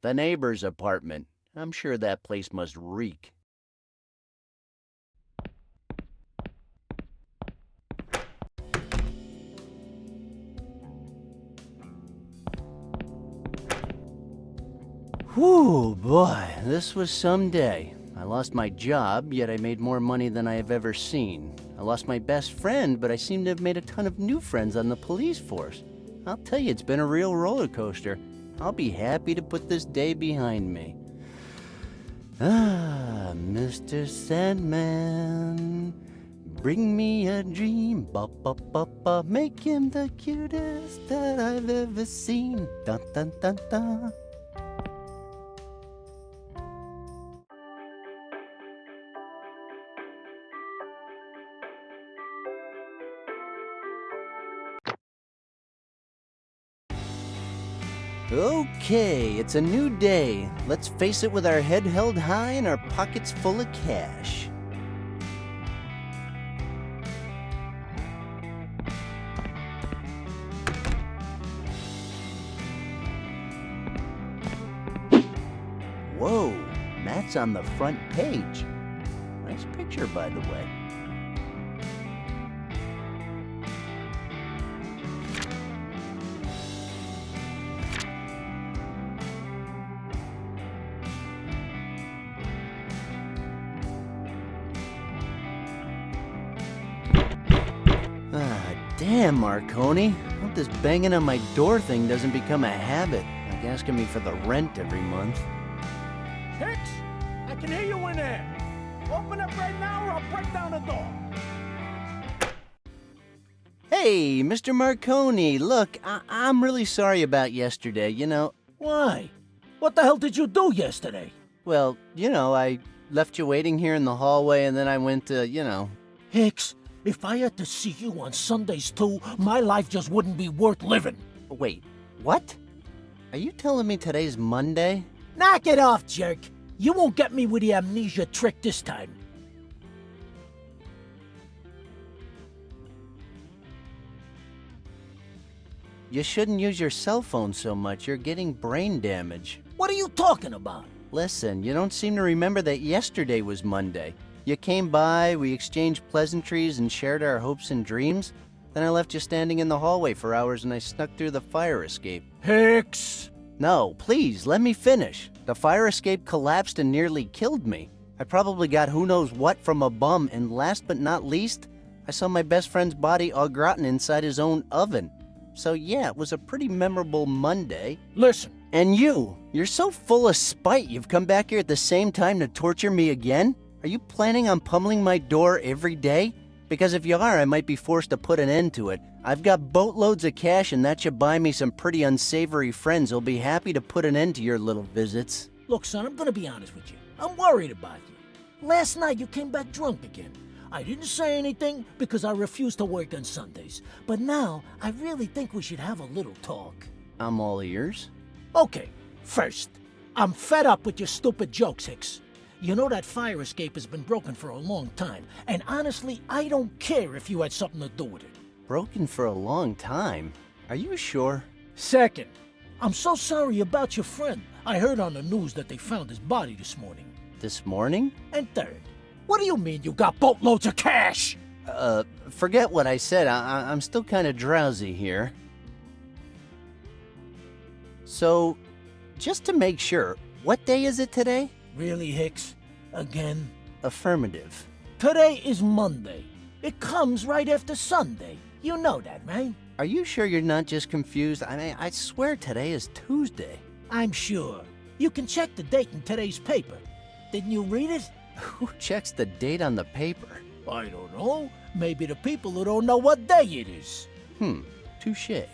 The neighbor's apartment. I'm sure that place must reek. Whew, boy, this was some day. I lost my job, yet I made more money than I have ever seen. I lost my best friend, but I seem to have made a ton of new friends on the police force. I'll tell you, it's been a real roller coaster. I'll be happy to put this day behind me. Ah, Mr. Sandman, bring me a dream, ba-ba-ba-ba, make him the cutest that I've ever seen, dun-dun-dun-dun. Okay, it's a new day. Let's face it with our head held high and our pockets full of cash. Whoa, Matt's on the front page. Nice picture, by the way. Damn, Marconi. Hope this banging on my door thing doesn't become a habit, like asking me for the rent every month. Hicks, I can hear you in there. Open up right now or I'll break down the door. Hey, Mr. Marconi, look, I'm really sorry about yesterday, you know. Why? What the hell did you do yesterday? Well, you know, I left you waiting here in the hallway and then I went to, you know. Hicks, if I had to see you on Sundays too, my life just wouldn't be worth living. Wait, what? Are you telling me today's Monday? Knock it off, jerk. You won't get me with the amnesia trick this time. You shouldn't use your cell phone so much. You're getting brain damage. What are you talking about? Listen, you don't seem to remember that yesterday was Monday. You came by, we exchanged pleasantries and shared our hopes and dreams. Then I left you standing in the hallway for hours and I snuck through the fire escape. Hicks! No, please, let me finish. The fire escape collapsed and nearly killed me. I probably got who knows what from a bum, and last but not least, I saw my best friend's body au gratin inside his own oven. So yeah, it was a pretty memorable Monday. Listen. And you're so full of spite you've come back here at the same time to torture me again? Are you planning on pummeling my door every day? Because if you are, I might be forced to put an end to it. I've got boatloads of cash and that should buy me some pretty unsavory friends who'll be happy to put an end to your little visits. Look, son, I'm gonna be honest with you. I'm worried about you. Last night you came back drunk again. I didn't say anything because I refuse to work on Sundays. But now, I really think we should have a little talk. I'm all ears. Okay, first, I'm fed up with your stupid jokes, Hicks. You know that fire escape has been broken for a long time, and honestly, I don't care if you had something to do with it. Broken for a long time? Are you sure? Second, I'm so sorry about your friend. I heard on the news that they found his body this morning. This morning? And third, what do you mean you got boatloads of cash? Forget what I said. I'm still kind of drowsy here. So, just to make sure, what day is it today? Really, Hicks? Again? Affirmative. Today is Monday. It comes right after Sunday. You know that, right? Are you sure you're not just confused? I mean, I swear today is Tuesday. I'm sure. You can check the date in today's paper. Didn't you read it? Who checks the date on the paper? I don't know. Maybe the people who don't know what day it is. Touché.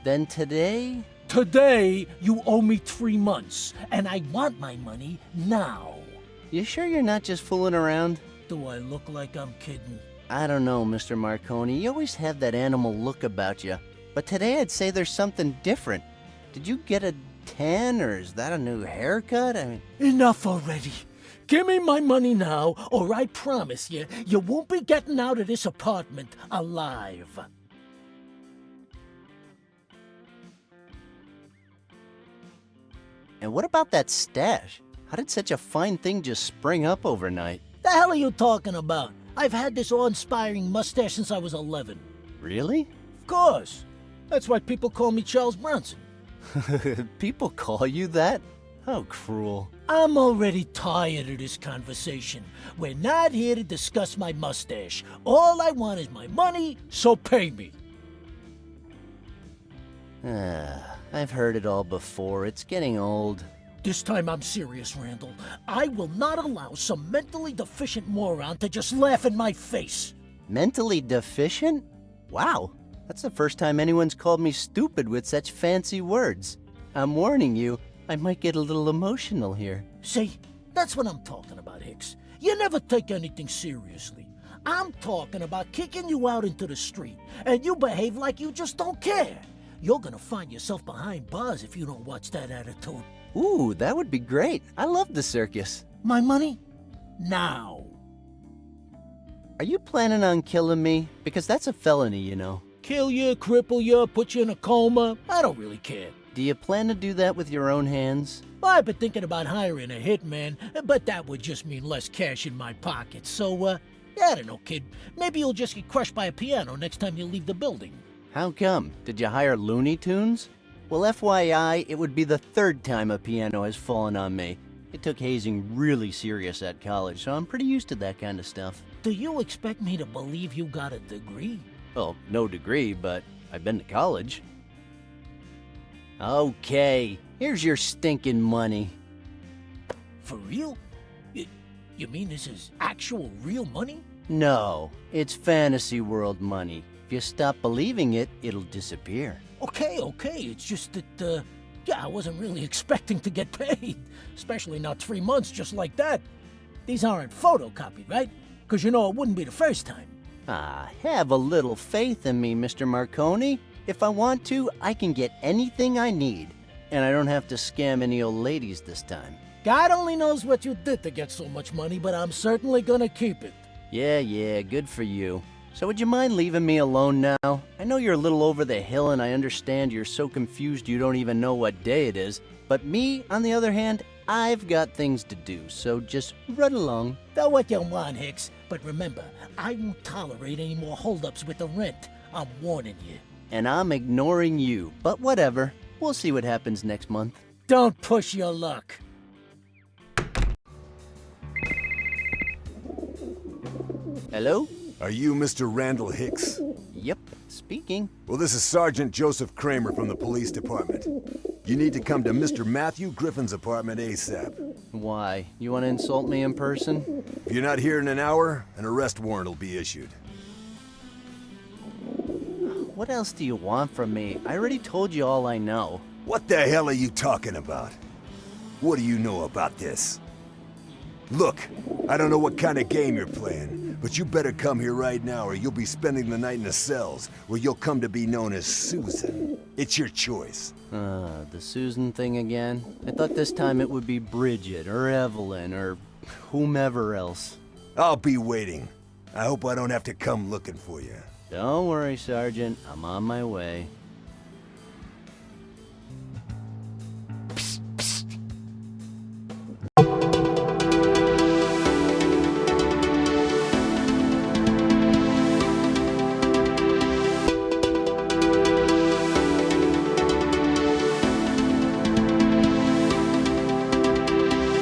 Then today? Today, you owe me 3 months, and I want my money now. You sure you're not just fooling around? Do I look like I'm kidding? I don't know, Mr. Marconi. You always have that animal look about you. But today I'd say there's something different. Did you get a tan, or is that a new haircut? I mean... Enough already. Give me my money now, or I promise you, you won't be getting out of this apartment alive. And what about that stash? How did such a fine thing just spring up overnight? The hell are you talking about? I've had this awe-inspiring mustache since I was 11. Really? Of course. That's why people call me Charles Bronson. People call you that? How cruel. I'm already tired of this conversation. We're not here to discuss my mustache. All I want is my money, so pay me. I've heard it all before. It's getting old. This time I'm serious, Randal. I will not allow some mentally deficient moron to just laugh in my face. Mentally deficient? Wow, that's the first time anyone's called me stupid with such fancy words. I'm warning you, I might get a little emotional here. See, that's what I'm talking about, Hicks. You never take anything seriously. I'm talking about kicking you out into the street, and you behave like you just don't care. You're gonna find yourself behind bars if you don't watch that attitude. Ooh, that would be great. I love the circus. My money? Now. Are you planning on killing me? Because that's a felony, you know. Kill you, cripple you, put you in a coma. I don't really care. Do you plan to do that with your own hands? I've been thinking about hiring a hitman, but that would just mean less cash in my pocket. So, I don't know, kid. Maybe you'll just get crushed by a piano next time you leave the building. How come? Did you hire Looney Tunes? Well, FYI, it would be the 3rd time a piano has fallen on me. They took hazing really serious at college, so I'm pretty used to that kind of stuff. Do you expect me to believe you got a degree? Well, no degree, but I've been to college. Okay, here's your stinking money. For real? You mean this is actual real money? No, it's fantasy world money. If you stop believing it, it'll disappear. Okay, it's just that, yeah, I wasn't really expecting to get paid. Especially not 3 months just like that. These aren't photocopied, right? Because you know it wouldn't be the first time. Ah, have a little faith in me, Mr. Marconi. If I want to, I can get anything I need. And I don't have to scam any old ladies this time. God only knows what you did to get so much money, but I'm certainly gonna keep it. Yeah, good for you. So would you mind leaving me alone now? I know you're a little over the hill and I understand you're so confused you don't even know what day it is. But me, on the other hand, I've got things to do, so just run along. Do what you want, Hicks. But remember, I won't tolerate any more holdups with the rent. I'm warning you. And I'm ignoring you, but whatever. We'll see what happens next month. Don't push your luck. Hello? Are you Mr. Randal Hicks? Yep, speaking. Well, this is Sergeant Joseph Kramer from the police department. You need to come to Mr. Matthew Griffin's apartment ASAP. Why? You want to insult me in person? If you're not here in an hour, an arrest warrant will be issued. What else do you want from me? I already told you all I know. What the hell are you talking about? What do you know about this? Look, I don't know what kind of game you're playing, but you better come here right now or you'll be spending the night in the cells, where you'll come to be known as Susan. It's your choice. The Susan thing again? I thought this time it would be Bridget or Evelyn or whomever else. I'll be waiting. I hope I don't have to come looking for you. Don't worry, Sergeant. I'm on my way.